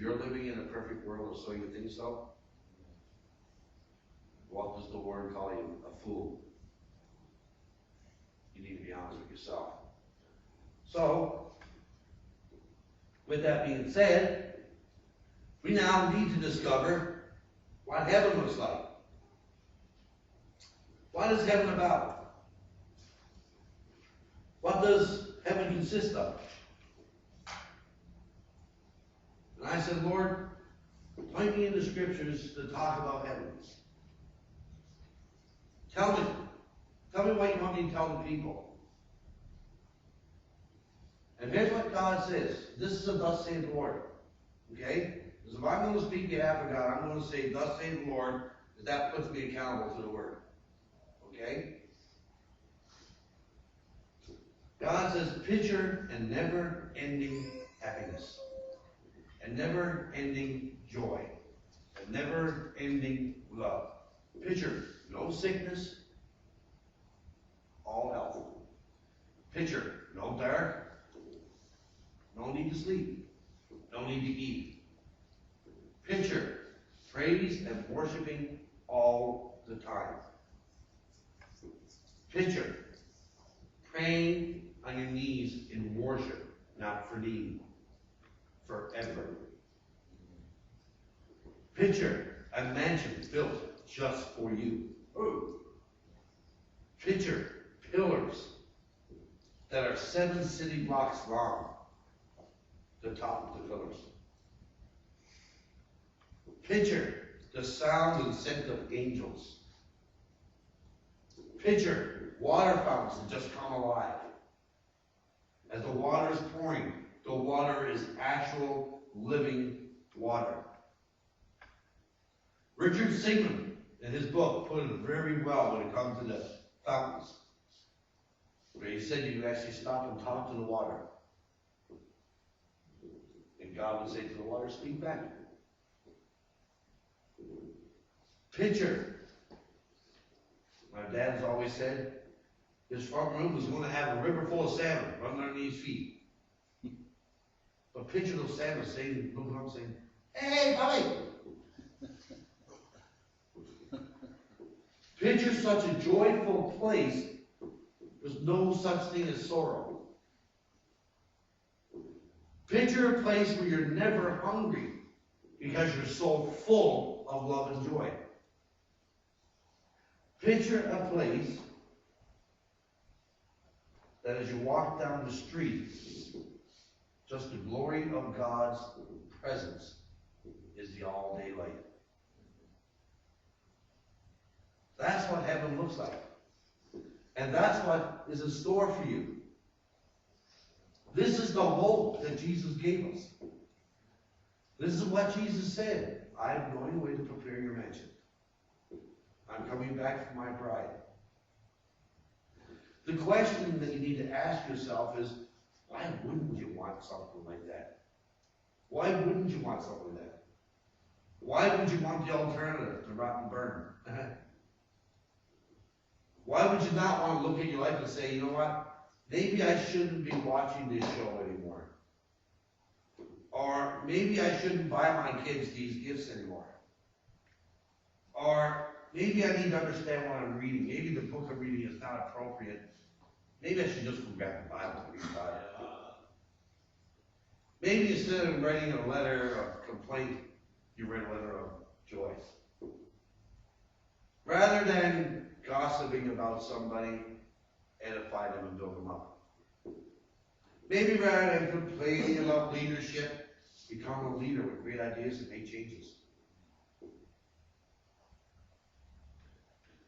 you're living in a perfect world, or so you think so, what does the Word call you? A fool. You need to be honest with yourself. So, with that being said, we now need to discover what heaven looks like. What is heaven about? What does heaven consist of? And I said, Lord, point me in the scriptures to talk about heaven. Tell me what you want me to tell the people. And here's what God says. This is a thus saith the Lord. Okay? Because if I'm going to speak behalf of God, I'm going to say, thus saith the Lord, because that puts me accountable to the Word. Okay? God says, picture a never-ending happiness, a never-ending joy, a never-ending love. Picture no sickness, all health. Picture no dark, no need to sleep, no need to eat. Picture praise and worshiping all the time. Picture praying on your knees in worship, not for need, forever. Picture a mansion built just for you. Ooh. Picture pillars that are 7 city blocks long, the top of the pillars. Picture the sound and scent of angels. Picture water fountains that just come alive. As the water is pouring, the water is actual living water. Richard Sigmund, in his book, put it very well when it comes to the fountains. Where he said you could actually stop and talk to the water. And God would say to the water, speak back. Picture. My dad's always said, his front room was going to have a river full of salmon running underneath his feet. But picture those salmon saying, looking up saying, hey, Bobby! Picture such a joyful place. There's no such thing as sorrow. Picture a place where you're never hungry because you're so full of love and joy. Picture a place that as you walk down the street, just the glory of God's presence is the all-day light. That's what heaven looks like. And that's what is in store for you. This is the hope that Jesus gave us. This is what Jesus said. I am going away to prepare your mansion. I'm coming back for my bride. The question that you need to ask yourself is, why wouldn't you want something like that? Why wouldn't you want something like that? Why would you want the alternative to rot and burn? Why would you not want to look at your life and say, you know what? Maybe I shouldn't be watching this show anymore. Or maybe I shouldn't buy my kids these gifts anymore. Or maybe I need to understand what I'm reading. Maybe the book I'm reading is not appropriate. Maybe I should just go grab the Bible and read about it. Maybe instead of writing a letter of complaint, you write a letter of joy. Rather than gossiping about somebody, edify them and build them up. Maybe rather than complaining about leadership, become a leader with great ideas and make changes.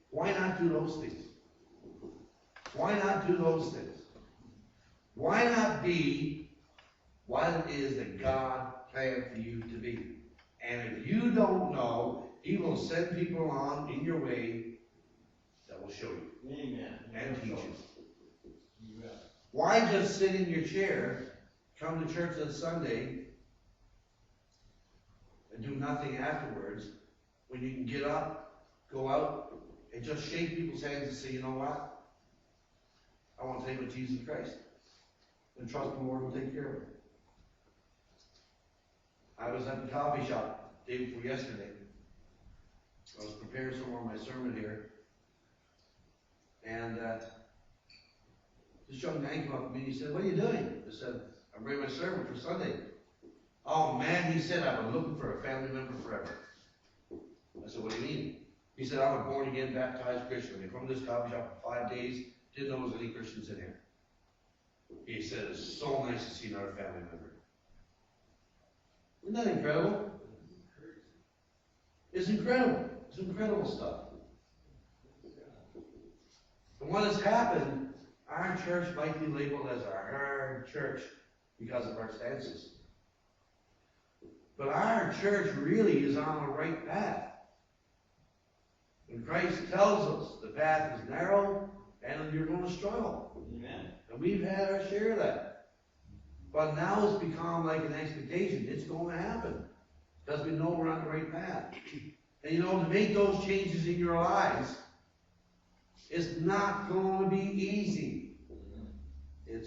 Why not do those things? Why not do those things? Why not be what it is that God planned for you to be? And if you don't know, He will send people along in your way that will show you. Amen. And teach you. Why just sit in your chair, come to church on Sunday, and do nothing afterwards, when you can get up, go out, and just shake people's hands and say, you know what? I want to take with Jesus Christ. And trust the Lord will take care of it. I was at the coffee shop the day before yesterday. I was preparing some more of my sermon here. And this young man came up to me and he said, "What are you doing?" I said, "I'm bringing my sermon for Sunday." "Oh man," he said, "I've been looking for a family member forever." I said, "What do you mean?" He said, "I'm a born again baptized Christian. They come to this coffee shop for 5 days, didn't know there was any Christians in here." He said, "It's so nice to see another family member." Isn't that incredible? It's incredible. It's incredible stuff. And what has happened, our church might be labeled as a hard church because of our stances. But our church really is on the right path. And Christ tells us the path is narrow and you're going to struggle. Amen. And we've had our share of that. But now it's become like an expectation. It's going to happen. Because we know we're on the right path. And you know, to make those changes in your lives, it's not going to be easy.